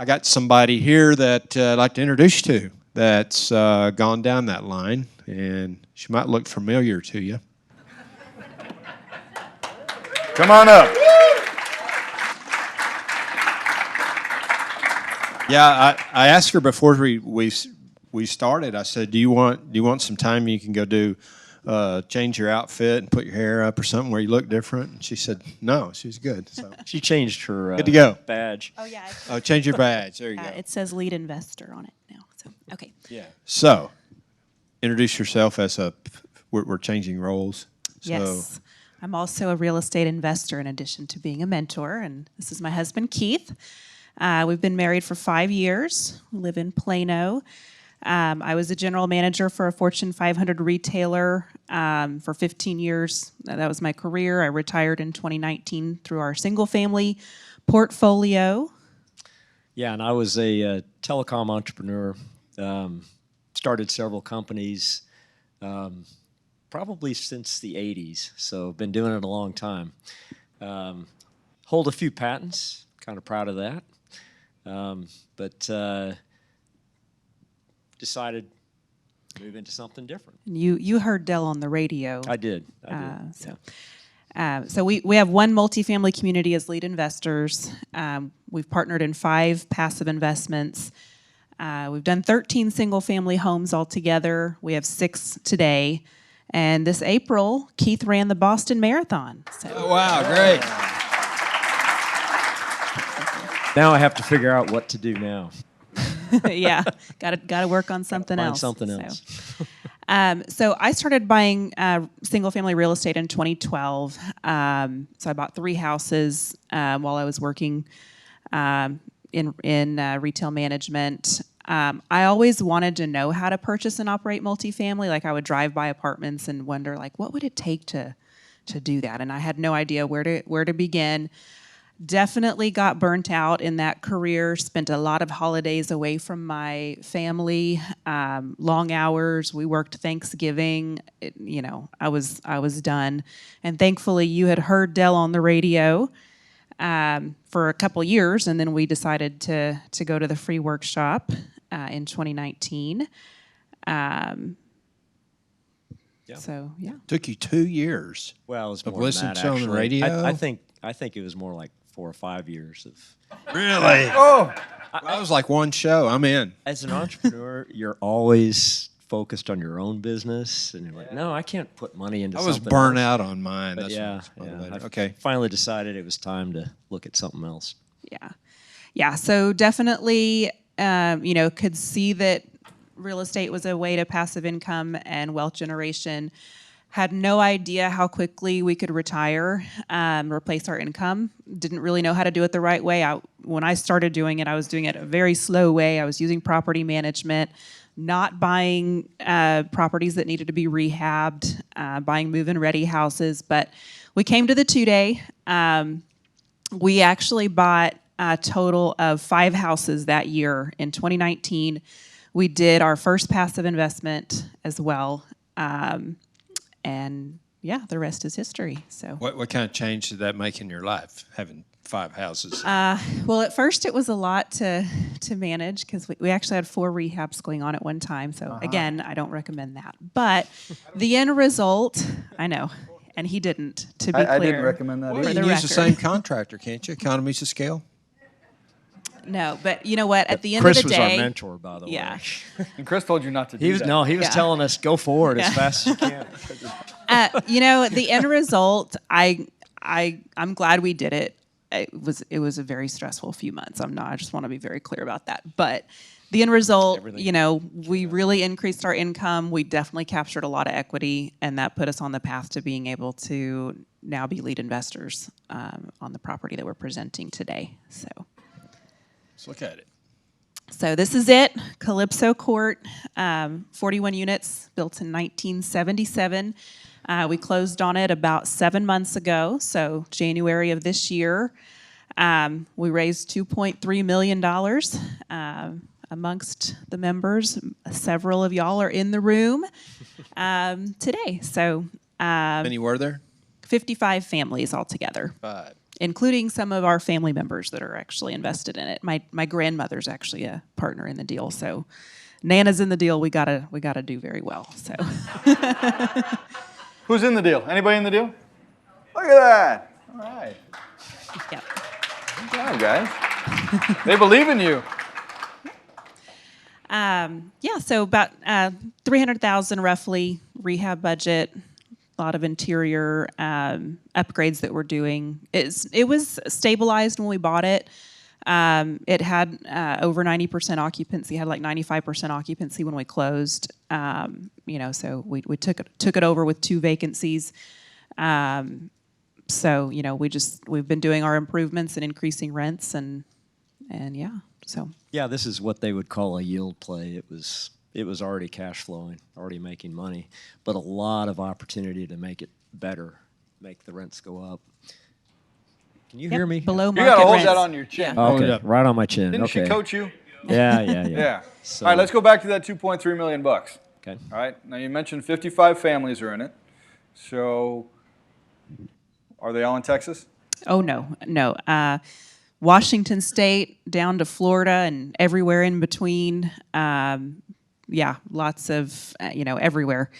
I got somebody here that I'd like to introduce you to that's gone down that line, and she might look familiar to you. Come on up. Yeah, I asked her before we started. I said, "Do you want some time? You can go do change your outfit and put your hair up or something where you look different." And she said, "No, she's good." So She changed her good to go. badge. Oh, yeah. Oh, change your badge. There you go. It says lead investor on it now. So, okay. Yeah. So, introduce yourself as we're changing roles. Yes. I'm also a real estate investor in addition to being a mentor. And this is my husband, Keith. We've been married for 5 years. We live in Plano. I was a general manager for a Fortune 500 retailer for 15 years. That was my career. I retired in 2019 through our single-family portfolio. Yeah, and I was a telecom entrepreneur. Started several companies, probably since the 80s, so been doing it a long time. Hold a few patents, kind of proud of that. But decided to move into something different. You heard Dell on the radio. I did. So we have one multifamily community as lead investors. We've partnered in 5 passive investments. We've done 13 single-family homes altogether. We have 6 today. And this April, Keith ran the Boston Marathon. So. Oh, wow, great. Now I have to figure out what to do now. Yeah, got to work on something Find else. something else. So I started buying single-family real estate in 2012. So I bought 3 houses while I was working in retail management. I always wanted to know how to purchase and operate multifamily. Like I would drive by apartments and wonder, like, what would it take to do that? And I had no idea where to begin. Definitely got burnt out in that career. Spent a lot of holidays away from my family, long hours. We worked Thanksgiving. I was done. And thankfully, you had heard Dell on the radio for a couple years, and then we decided to go to the free workshop in 2019. So yeah, Took you 2 years. Well, it was Of more than listening that, to it on the actually. radio? I think it was more like 4 or 5 years of. Really? Oh, That was like one show. I'm in. As an entrepreneur, you're always focused on your own business, and you're like, no, I can't put money into I something was burnt else. out on mine. But That's yeah, what yeah. motivated. I Okay. finally decided it was time to look at something else. yeah. So definitely, could see that real estate was a way to passive income and wealth generation. Had no idea how quickly we could retire, replace our income. Didn't really know how to do it the right way. When I started doing it, I was doing it a very slow way. I was using property management, not buying properties that needed to be rehabbed, buying move-in ready houses. But we came to the 2-day. We actually bought a total of 5 houses that year. In 2019, we did our first passive investment as well. And yeah, the rest is history. So, What kind of change did that make in your life, having 5 houses? well, at first it was a lot to manage because we actually had 4 rehabs going on at one time. So again, I don't recommend that. But the end result, I know, and he didn't. To be clear, I didn't recommend that Well, either. you the can use the record. same contractor, can't you? Economies of scale. No, but you know what? At the end Chris of the was day, our mentor, by the yeah. way. And Chris told you not to do He was that. He was Yeah. telling us go forward as fast as you can. The end result, I'm glad we did it. It was a very stressful few months. I just want to be very clear about that. But the end result, Everything. we really increased our income. We definitely captured a lot of equity, and that put us on the path to being able to now be lead investors on the property that we're presenting today. Let's look at it. So this is it, Calypso Court, 41 units, built in 1977. We closed on it about 7 months ago, so January of this year. We raised $2.3 million amongst the members. Several of y'all are in the room today. So How many were there? 55 families altogether. 5. including some of our family members that are actually invested in it. My grandmother's actually a partner in the deal, so Nana's in the deal. We gotta do very well. So, Who's in the deal? Anybody in the deal? Look at that. All right. yeah. Good job, guys. They believe in you. Yeah, so about $300,000 roughly rehab budget. A lot of interior upgrades that we're doing. It was stabilized when we bought it. It had over 90% occupancy. Had like 95% occupancy when we closed. So we took it over with 2 vacancies. So we've been doing our improvements and increasing rents and yeah. So Yeah, this is what they would call a yield play. It was already cash flowing, already making money, but a lot of opportunity to make it better, make the rents go up. Can you hear me? below You market got to hold rents. that on your chin. Yeah. Okay, Hold it up. right on my chin. Didn't okay. she coach you? Yeah. Yeah. So- All right, let's go back to that $2.3 million. Okay. All right. Now you mentioned 55 families are in it. So are they all in Texas? Oh no. Washington State down to Florida and everywhere in between. Yeah, lots of everywhere.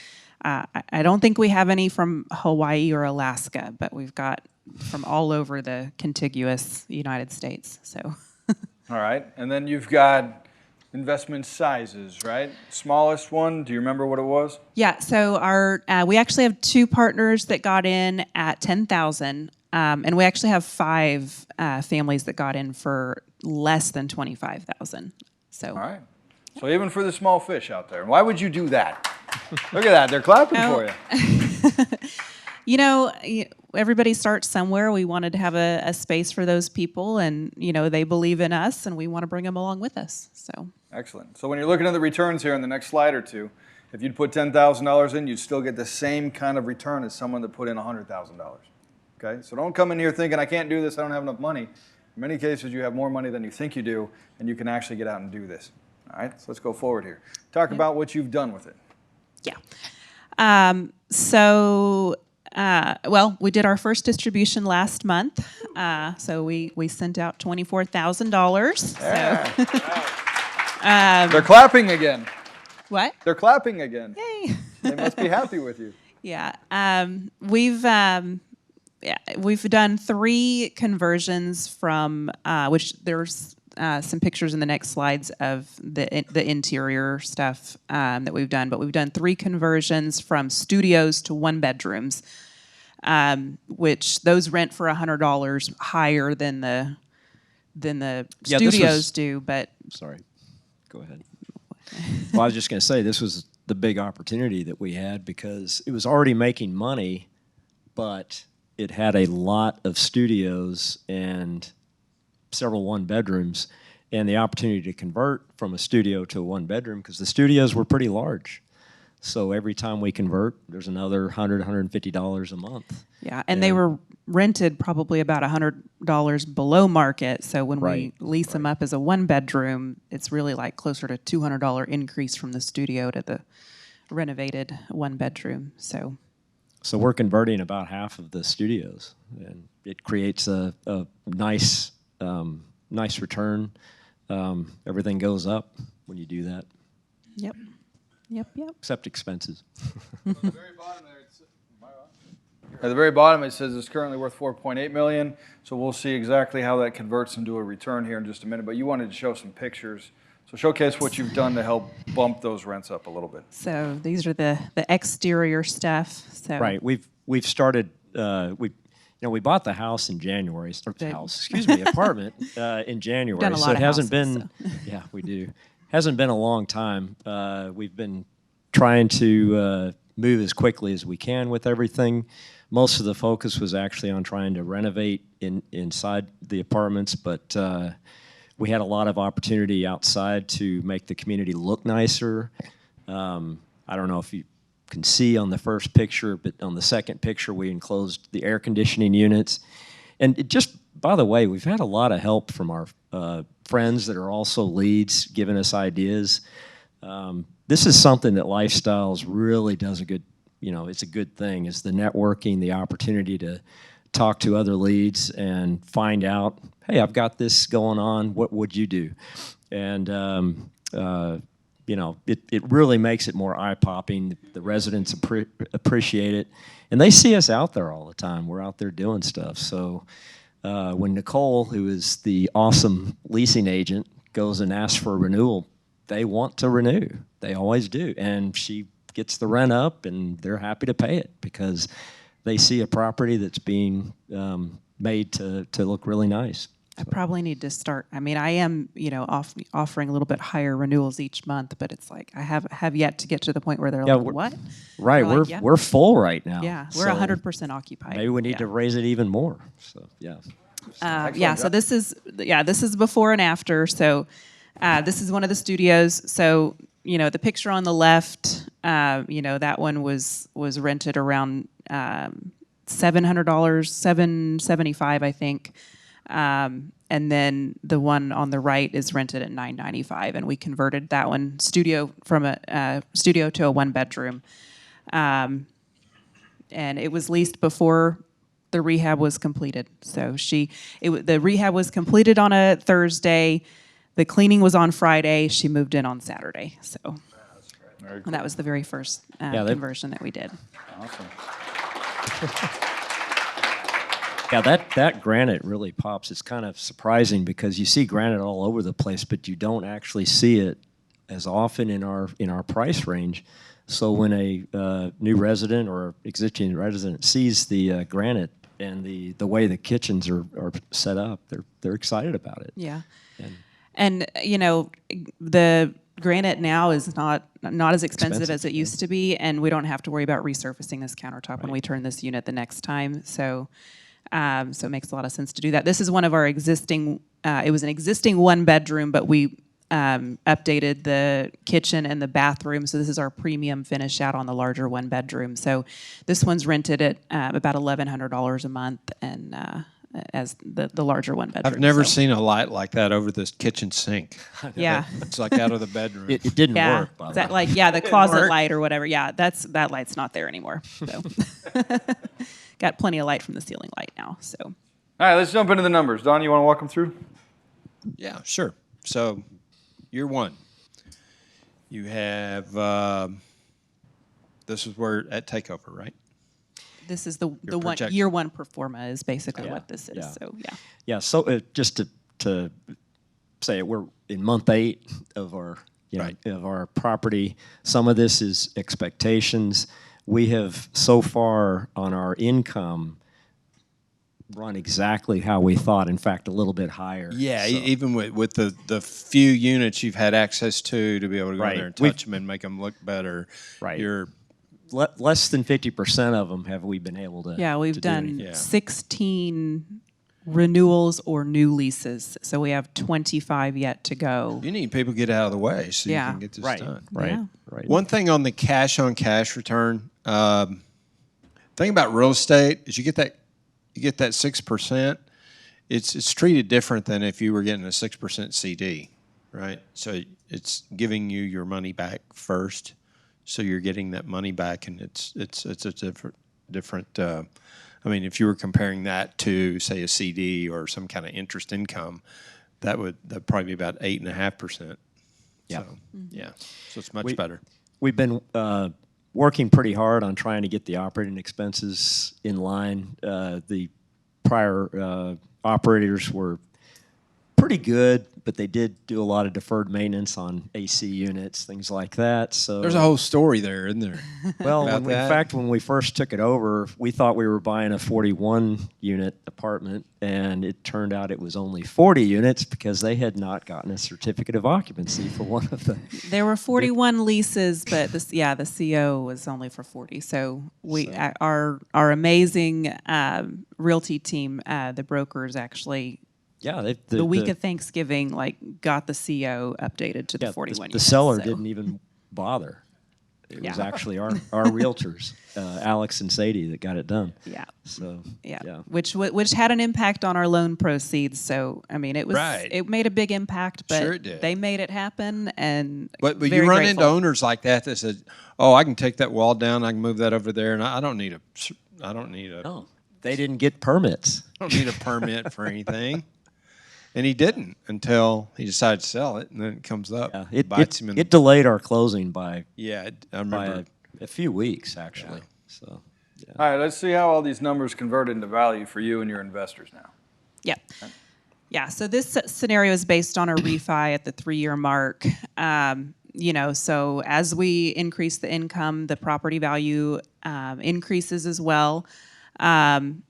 I don't think we have any from Hawaii or Alaska, but we've got from all over the contiguous United States. So. All right. And then you've got investment sizes, right? Smallest one, do you remember what it was? Yeah, so we actually have 2 partners that got in at $10,000, and we actually have 5 families that got in for less than $25,000. So. All right. So even for the small fish out there, why would you do that? Look at that, they're clapping for you. Everybody starts somewhere. We wanted to have a space for those people, and they believe in us, and we want to bring them along with us. So. Excellent. So when you're looking at the returns here in the next slide or two, if you'd put $10,000 in, you'd still get the same kind of return as someone that put in $100,000. Okay? So don't come in here thinking, I can't do this, I don't have enough money. In many cases, you have more money than you think you do, and you can actually get out and do this. All right? So let's go forward here. Talk about what you've done with it. Yeah. We did our first distribution last month. So we sent out $24,000. Yeah. They're clapping again. What? They're clapping again. Yay. They must be happy with you. Yeah. We've done 3 conversions from which there's some pictures in the next slides of the interior stuff that we've done, but we've done 3 conversions from studios to 1-bedrooms, which those rent for $100 higher than the studios do. But Sorry. Go ahead. Well, I was just going to say this was the big opportunity that we had because it was already making money, but it had a lot of studios and several 1-bedrooms, and the opportunity to convert from a studio to a 1-bedroom because the studios were pretty large. So every time we convert, there's another $100, $150 a month. yeah, and they were rented probably about $100 below market. So when we lease them up as a 1-bedroom, it's really like closer to $200 increase from the studio to the renovated 1-bedroom. So we're converting about half of the studios, and it creates a nice return. Everything goes up when you do that. Yep. Except expenses. At the very bottom, it says it's currently worth $4.8 million. So we'll see exactly how that converts into a return here in just a minute. But you wanted to show some pictures. So showcase what you've done to help bump those rents up a little bit. So these are the exterior stuff. So Right. We've started. We bought the house in January. Apartment in January. Done a lot so it of hasn't houses, been. Yeah, we do. Hasn't been a long time. We've been trying to move as quickly as we can with everything. Most of the focus was actually on trying to renovate inside the apartments, but we had a lot of opportunity outside to make the community look nicer. I don't know if you can see on the first picture, but on the second picture we enclosed the air conditioning units. And it just, by the way, we've had a lot of help from our friends that are also leads, giving us ideas. This is something that Lifestyles really does a good, it's a good thing, is the networking, the opportunity to talk to other leads and find out, hey, I've got this going on. What would you do? And you know, it really makes it more eye-popping. The residents appreciate it, and they see us out there all the time. We're out there doing stuff. So when Nicole, who is the awesome leasing agent, goes and asks for a renewal, they want to renew. They always do. And she gets the rent up, and they're happy to pay it because they see a property that's being made to look really nice. I probably need to start. I mean, I am, you know, offering a little bit higher renewals each month, but it's like I have yet to get to the point where they're like, "What?" Right, We're like, yeah. we're full right now. Yeah, we're 100% occupied. Maybe we need to raise it even more. So yeah. Yeah, so this is before and after. So this is one of the studios. So you know, the picture on the left, you know, that one was rented around $700, $775, I think. And then the one on the right is rented at $995, and we converted that one from a studio to a 1-bedroom. And it was leased before the rehab was completed. So the rehab was completed on a Thursday. The cleaning was on Friday. She moved in on Saturday. So and that was the very first conversion that we did. Awesome. Yeah, that granite really pops. It's kind of surprising because you see granite all over the place, but you don't actually see it as often in our price range. So when a new resident or existing resident sees the granite and the way the kitchens are set up, they're excited about it. Yeah, and you know, the granite now is not as expensive as it used to be, and we don't have to worry about resurfacing this countertop when we turn this unit the next time. So it makes a lot of sense to do that. This is one of our existing. It was an existing 1-bedroom, but we updated the kitchen and the bathroom. So this is our premium finish out on the larger 1-bedroom. So this one's rented at about $1,100 a month, and as the larger 1-bedroom. I've never seen a light like that over the kitchen sink. Yeah, It's like out of the bedroom. It didn't yeah. work. By Is the that way. like the closet light or whatever? Yeah, that light's not there anymore. So got plenty of light from the ceiling light now. So All right, let's jump into the numbers. Don, you want to walk them through? Yeah, sure. So, year one, you have this is where at takeover, right? this is the one projection. year one pro forma is basically Yeah, what this is. yeah. So yeah. Yeah. So just to say it, we're in month 8 of our Right. of our property. Some of this is expectations. We have so far on our income run exactly how we thought. In fact, a little bit higher. Yeah, So- even with the few units you've had access to be able to go Right. in there and We've- touch them and make them look better. Right. You're less than 50% of them have we been able to. Yeah, we've to do done anything. Yeah. 16 renewals or new leases. So we have 25 yet to go. you need people to get out of the way so Yeah. you can get this Right. done. Right. Yeah. Right. One thing on the cash on cash return, thing about real estate is you get that 6%. It's treated different than if you were getting a 6% CD, right? So it's giving you your money back first. So you're getting that money back, and it's a different. I mean, if you were comparing that to say a CD or some kind of interest income, that'd probably be about 8.5%. Yeah. So, yeah. So it's much We- better. We've been working pretty hard on trying to get the operating expenses in line. The prior operators were pretty good, but they did do a lot of deferred maintenance on AC units, things like that. So There's a whole story there, isn't there? well, about in that. fact, when we first took it over, we thought we were buying a 41-unit apartment, and it turned out it was only 40 units because they had not gotten a certificate of occupancy for one of the. There were 41 leases, but the CO was only for 40. So our amazing realty team, the brokers actually Yeah, the week of Thanksgiving got the CO updated to the 41 The units, seller so. didn't even bother. It was Yeah. actually our realtors, Alex and Sadie, that got it done. Yeah. So Yeah. Which had an impact on our loan proceeds. So I mean, Right. it made a big impact, but Sure it did. they made it happen, and But very you run grateful. into owners like that said, "Oh, I can take that wall down. I can move that over there, and I don't need a No. they didn't get permits. Don't need a permit for anything. And he didn't until he decided to sell it, and then it comes up. Yeah, bites him in it delayed our closing by I by remember. a few weeks actually. So yeah. All right, let's see how all these numbers convert into value for you and your investors now. Yeah. Yeah. So this scenario is based on a refi at the 3-year mark. So as we increase the income, the property value increases as well. Based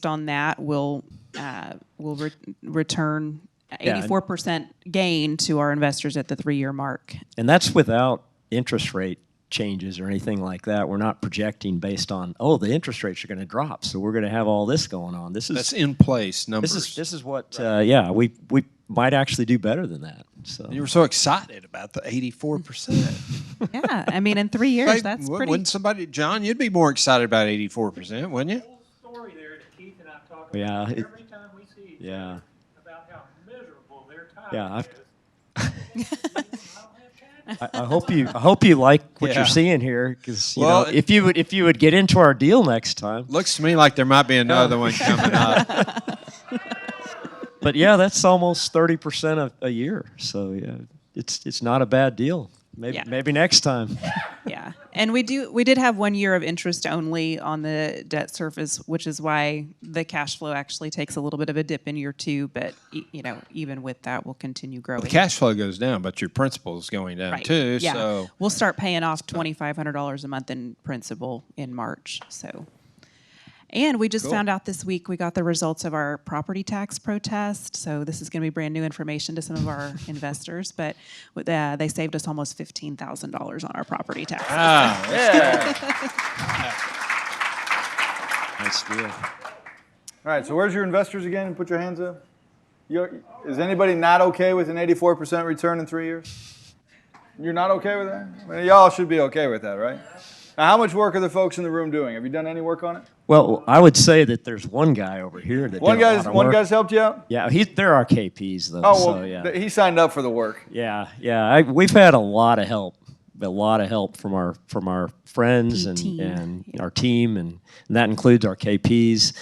on that, we'll return 84% gain to our investors at the 3-year mark. And that's without interest rate changes or anything like that. We're not projecting based on, the interest rates are going to drop, so we're going to have all this going on. That's in place numbers. This is what we might actually do better than that. So You were so excited about the 84%. Yeah. I mean, in 3 years, that's pretty. Wouldn't somebody, John, you'd be more excited about 84%, wouldn't you? Story there that Keith and I talk about Yeah, every time we see each other about how miserable their time is. I hope you like what Yeah. you're seeing here, because Well, if you would get into our deal next time. Looks to me like there might be another one coming up. But yeah, that's almost 30% a year. So yeah, it's not a bad deal. Maybe next time. Yeah. And we did have 1 year of interest only on the debt service, which is why the cash flow actually takes a little bit of a dip in year 2. But, even with that, we'll continue growing. The cash flow goes down, but your principal is going down too. Yeah. So We'll start paying off $2,500 a month in principal in March. And we just found out this week we got the results of our property tax protest. So this is going to be brand new information to some of our investors. But they saved us almost $15,000 on our property taxes. Nice deal. All right, so where's your investors again? Put your hands up. Is anybody not okay with an 84% return in 3 years? You're not okay with that? I mean, y'all should be okay with that, right? Now, how much work are the folks in the room doing? Have you done any work on it? Well, I would say that there's one guy over here that One did a lot of one work. guy's helped you out? Yeah, they're our KPs though. Oh, well, so yeah. he signed up for the work. Yeah. We've had a lot of help from our friends Team. and our team, and that includes our KPs.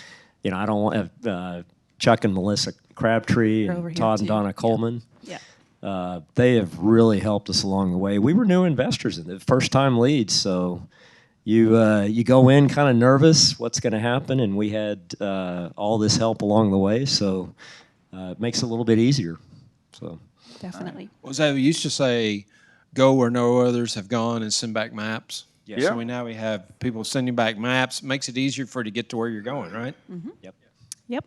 I don't want to have Chuck and Melissa Crabtree They're over and here Todd and too. Donna Coleman. Yeah. They have really helped us along the way. We were new investors in the first-time leads, so you go in kind of nervous, what's going to happen, and we had all this help along the way, so it makes it a little bit easier. So Definitely. was that we used to say, go where no others have gone and send back maps. Yeah. So now we have people sending back maps. Makes it easier for you to get to where you're going, right? Yep. Yep.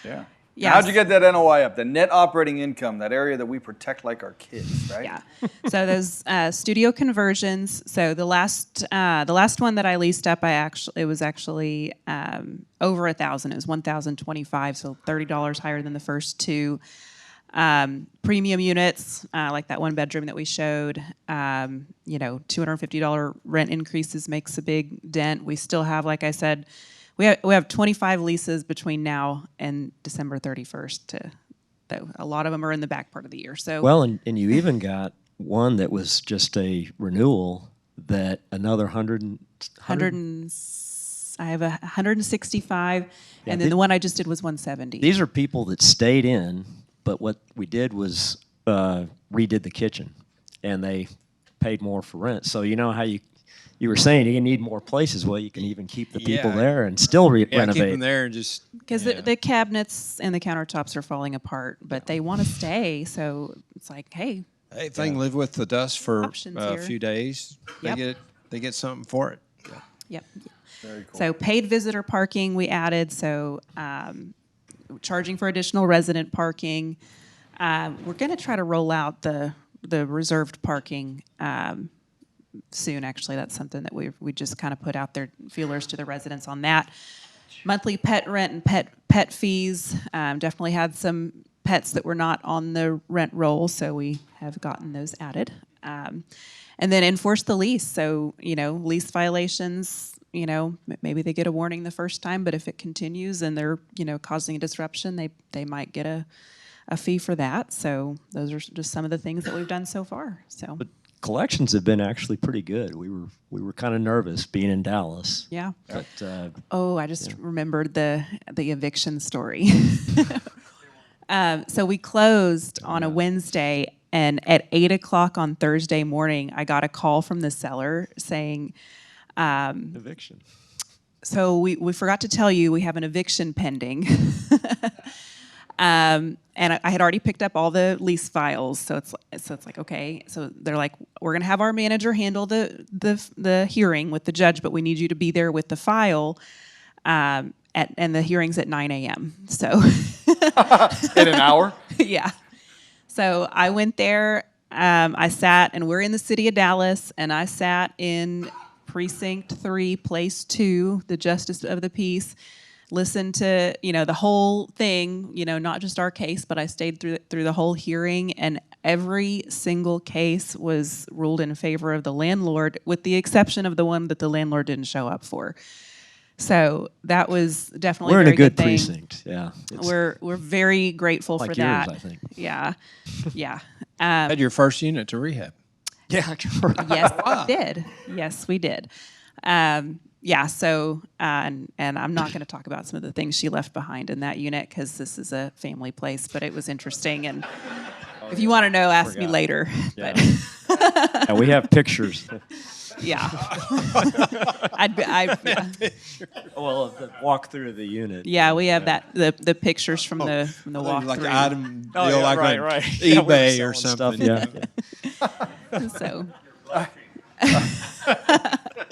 Yeah. Yes. How'd you get that NOI up? The net operating income, that area that we protect like our kids, right? Yeah. So those studio conversions. So the last one that I leased up, it was actually over 1,000. It was 1,025, so $30 higher than the first two. Premium units, like that one bedroom that we showed, $250 rent increases makes a big dent. We still have, like I said, we have 25 leases between now and December 31st. Though a lot of them are in the back part of the year. So Well, and you even got one that was just a renewal that another 100 I have 165, and then the- the one I just did was 170. These are people that stayed in, but what we did was redid the kitchen, and they paid more for rent. So you know how you were saying you need more places. Well, you can even keep the people Yeah. there and still Yeah, keep renovate. them there and just Because the cabinets and the countertops are falling apart, but they want to stay. So it's like, hey, hey, if they can live with the dust for Options a here. few days, Yep. they get something for it. yep. Very cool. So paid visitor parking we added. So charging for additional resident parking. We're going to try to roll out the reserved parking soon. Actually, that's something that we just kind of put out there feelers to the residents on that. Monthly pet rent and pet fees. Definitely had some pets that were not on the rent roll, so we have gotten those added. And then enforce the lease. So lease violations. Maybe they get a warning the first time, but if it continues and they're causing a disruption, they might get a fee for that. So those are just some of the things that we've done so far. So. collections have been actually pretty good. We were kind of nervous being in Dallas. Yeah. But Oh, I just remembered the eviction story. So we closed on a Wednesday, and at 8 o'clock on Thursday morning, I got a call from the seller saying, eviction. "So we forgot to tell you we have an eviction pending." And I had already picked up all the lease files, so it's like, okay. So they're like, we're gonna have our manager handle the hearing with the judge, but we need you to be there with the file. And the hearing's at 9 a.m. So In an hour? yeah. So I went there. I sat, and we're in the city of Dallas, and I sat in Precinct 3, Place 2, the Justice of the Peace. Listened to the whole thing, not just our case, but I stayed through the whole hearing, and every single case was ruled in favor of the landlord, with the exception of the one that the landlord didn't show up for. So that was definitely We're in very a good thing. precinct. Yeah. It's We're very grateful like for yours, that. I think. Yeah, yeah. Had your first unit to rehab. Yeah. Yes, we did. Yes, we did. Yeah, so, and I'm not going to talk about some of the things she left behind in that unit because this is a family place, but it was interesting. And if you want to know, ask me later. Yeah. But Yeah, we have pictures. yeah. Well, the walk through the unit. Yeah, we have the pictures from the walkthrough. Like item deal, Oh, yeah, like right, on right. Yeah, we were eBay or selling something. stuff, yeah. So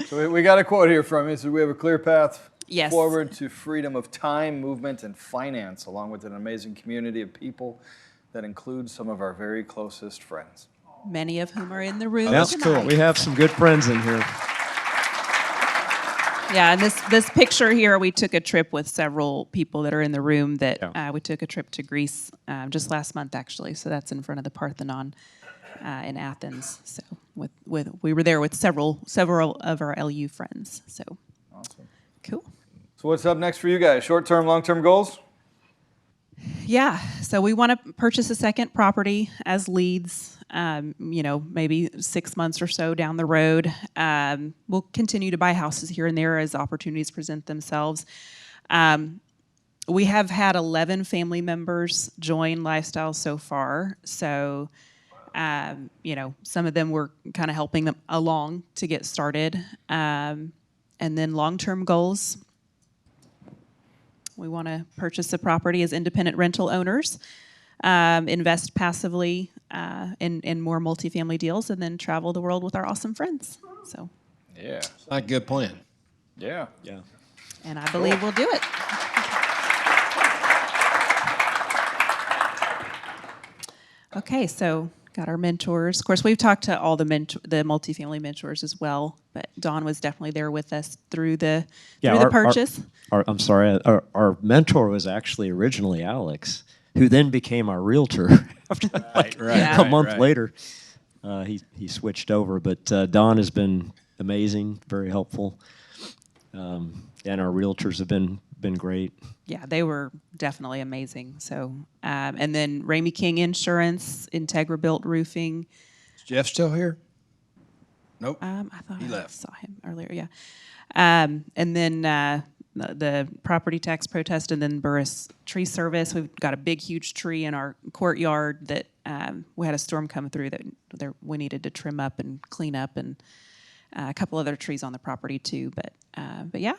So we got a quote here from you. So we have a clear path Yes. forward to freedom of time, movement, and finance, along with an amazing community of people that includes some of our very closest friends. many of whom are in the room. That's tonight. cool. We have some good friends in here. Yeah, and this picture here, we took a trip with several people that are in the room. We took a trip to Greece just last month, actually. So that's in front of the Parthenon in Athens. So we were there with several of our LU friends. So Awesome. cool. So what's up next for you guys? Short-term, long-term goals? Yeah, so we want to purchase a second property as leads. Maybe 6 months or so down the road. We'll continue to buy houses here and there as opportunities present themselves. We have had 11 family members join Lifestyle so far. So, some of them we're kind of helping them along to get started. And then long-term goals. We want to purchase a property as independent rental owners, invest passively in more multifamily deals, and then travel the world with our awesome friends. So, Yeah. Like a good plan. Yeah. Yeah. and I believe we'll do it. Okay, so got our mentors. Of course, we've talked to all the multifamily mentors as well, but Dawn was definitely there with us through the purchase. I'm sorry. Our mentor was actually originally Alex, who then became our realtor after a month later. He switched over, but Don has been amazing, very helpful, and our realtors have been great. Yeah, they were definitely amazing. So, and then Ramey King Insurance, Integra Built Roofing. Is Jeff still here? Nope. I thought He I left. saw him earlier. Yeah, and then the property tax protest, and then Burris Tree Service. We've got a big, huge tree in our courtyard that we had a storm come through that we needed to trim up and clean up, and a couple other trees on the property too. But yeah,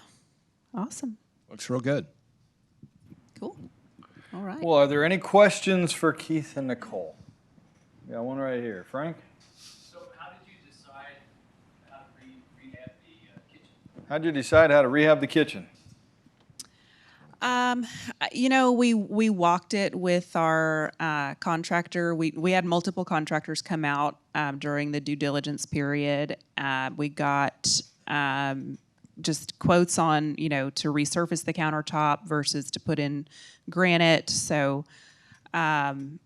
awesome, Looks real good. cool. All right. Well, are there any questions for Keith and Nicole? Got one right here. Frank? So how did you decide how to rehab the kitchen? How did you decide how to rehab the kitchen? We walked it with our contractor. We had multiple contractors come out during the due diligence period. We got just quotes on, to resurface the countertop versus to put in granite. So, and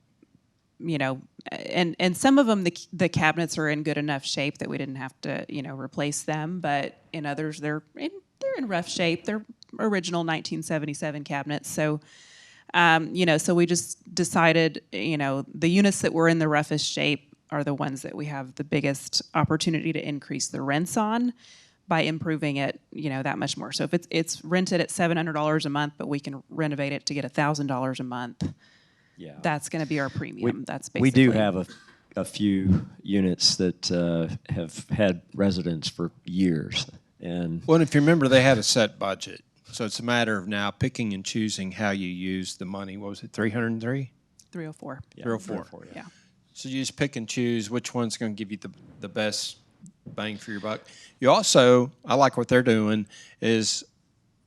some of them, the cabinets are in good enough shape that we didn't have to, replace them. But in others, they're in rough shape. They're original 1977 cabinets. So, so we just decided, the units that were in the roughest shape, are the ones that we have the biggest opportunity to increase the rents on by improving it, that much more. So if it's rented at $700 a month, but we can renovate it to get $1,000 a month, Yeah. that's going to be our premium. That's basically. We do have a few units that have had residents for years. And Well, if you remember, they had a set budget. So it's a matter of now picking and choosing how you use the money. What was it, 303? 304. yeah, 304. Yeah. So you just pick and choose which one's going to give you the best bang for your buck. You also, I like what they're doing, is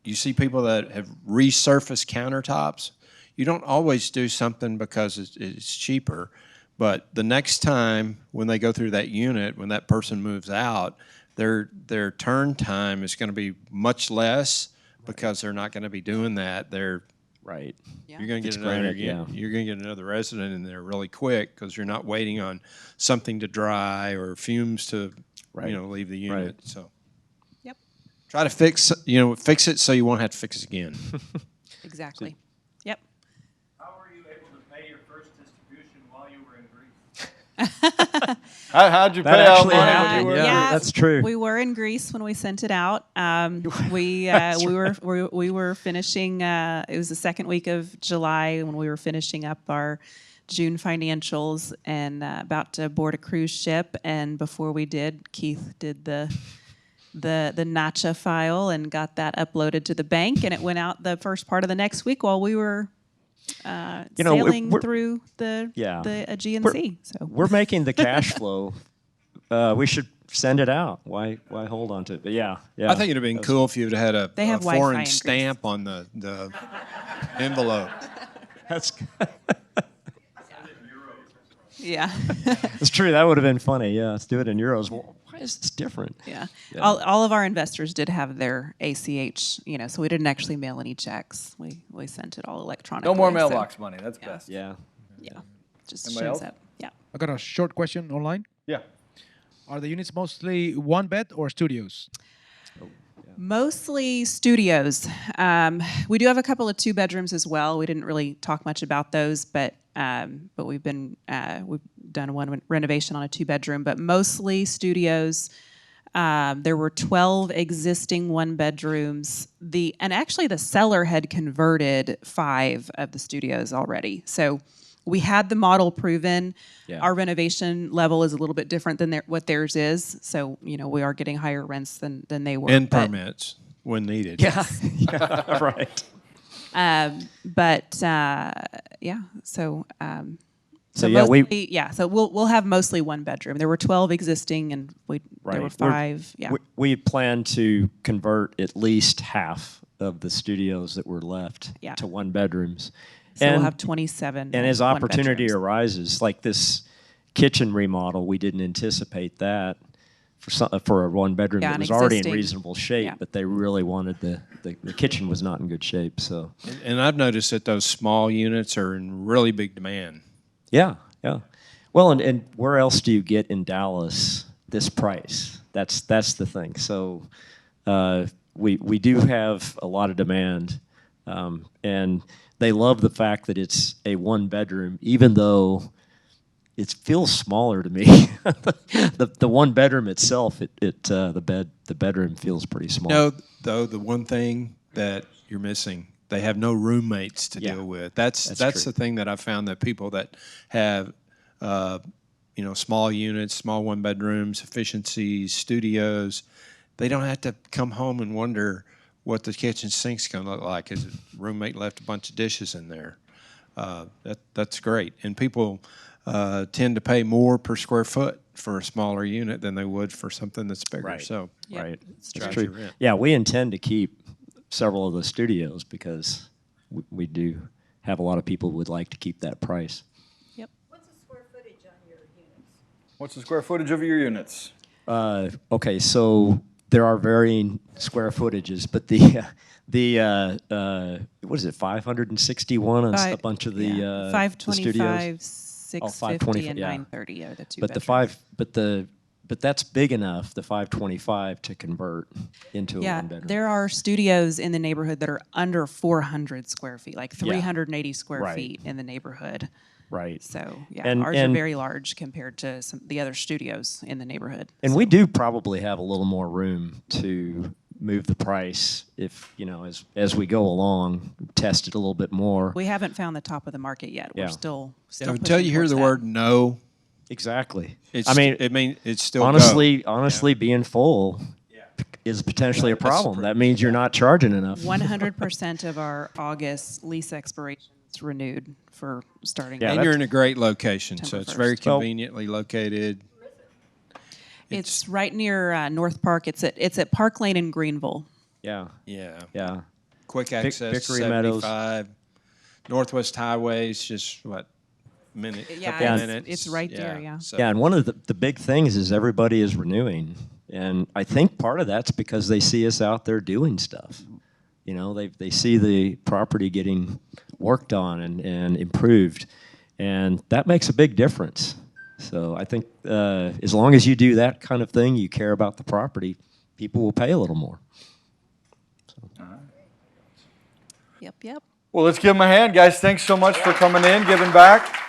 you see people that have resurfaced countertops. You don't always do something because it's cheaper, but the next time when they go through that unit, when that person moves out, their turn time is going to be much less because they're not going to be doing that. right. You're going to It's get another. granted, yeah. You're going to get another resident in there really quick because you're not waiting on something to dry or fumes to, Right. leave the unit. Right. So Yep. try to fix it so you won't have to fix it again. Exactly. Yep. How were you able to pay your first distribution while you were in Greece? How'd you That pay out actually money happened, when you were yeah. That's true. We were in Greece when we sent it out. We were finishing. It was the second week of July when we were finishing up our June financials and about to board a cruise ship. And before we did, Keith did the NACHA file and got that uploaded to the bank, and it went out the first part of the next week while we were sailing through the Aegean Sea. So We're making the cash flow. We should send it out. Why hold on to it? But yeah. I think it'd have been cool if you'd had a They have Wi-Fi in foreign Greece. stamp on the envelope. That's yeah. it's true. That would have been funny. Yeah, let's do it in euros. Well, why is this different? Yeah. Yeah. All of our investors did have their ACH, so we didn't actually mail any checks. We sent it all electronically. No more so, mailbox money. That's best. Yeah. Yeah. Just Anybody shows else? up. Yeah. I got a short question online. Yeah. Are the units mostly one bed or studios? Mostly studios. We do have a couple of 2 bedrooms as well. We didn't really talk much about those, but we've done one renovation on a 2 bedroom, but mostly studios. There were 12 existing 1 bedrooms. And actually the seller had converted 5 of the studios already. So we had the model proven. Yeah. Our renovation level is a little bit different than what theirs is. So, we are getting higher rents than they were. And but- permits when needed. Yeah. Yeah. Right. Yeah. So So yeah, so we'll have mostly 1 bedroom. There were 12 existing, and there Right. were 5. Yeah. We plan to convert at least half of the studios that were left Yeah. to 1 bedrooms. So we'll have 27. And as 1 opportunity bedrooms. arises, like this kitchen remodel, we didn't anticipate that for a 1 bedroom Yeah, that an was already in existing- reasonable shape, yeah. but they really wanted the kitchen was not in good shape. So And I've noticed that those small units are in really big demand. yeah. Well, and where else do you get in Dallas this price? That's the thing. So we do have a lot of demand, and they love the fact that it's a 1 bedroom, even though it feels smaller to me. the 1 bedroom itself, the bedroom feels pretty small. Though the one thing that you're missing, they have no roommates to Yeah. deal with. That's true. the thing that I found, that people that have small units, small 1 bedrooms, efficiencies, studios, they don't have to come home and wonder what the kitchen sink's going to look like. His roommate left a bunch of dishes in there. That's great. And people tend to pay more per square foot for a smaller unit than they would for something that's bigger. Right. So Yep. Right. It's That's true. true. Yeah, we intend to keep several of the studios because we do have a lot of people who would like to keep that price. What's the square footage on your units? What's the square footage of your units? Okay, so there are varying square footages, but what is it, 561 on a bunch of the studios? 525, 650, and yeah. 930 are the 2 But bedrooms. but that's big enough, the 525, to convert into a Yeah, 1 bedroom. there are studios in the neighborhood that are under 400 square feet, like 380 square Right. feet in the neighborhood. Right. So yeah, And- ours and- are very large compared to the other studios in the neighborhood. And we do probably have a little more room to move the price if, as we go along, test it a little bit more. We haven't found the top of the market yet. Yeah. We're still Until pushing you hear towards the that. word no, Exactly. it's, I mean, it's still honestly, being full is potentially a problem. That means you're not charging enough. 100% of our August lease expirations renewed for starting. Yeah, And you're in a great location, so September it's very 1st. Well- conveniently located. It's right near North Park. It's at Park Lane in Greenville. Yeah. Yeah. Yeah. Quick access, Vickery Meadows. 75. Northwest Highway is just, minute, Yeah, couple it's- minutes. it's right there, yeah. So, Yeah, and one of the big things is everybody is renewing. And I think part of that's because they see us out there doing stuff. They see the property getting worked on and improved. And that makes a big difference. So I think as long as you do that kind of thing, you care about the property, people will pay a little more. Yep. Well, let's give them a hand, guys. Thanks so much for coming in, giving back.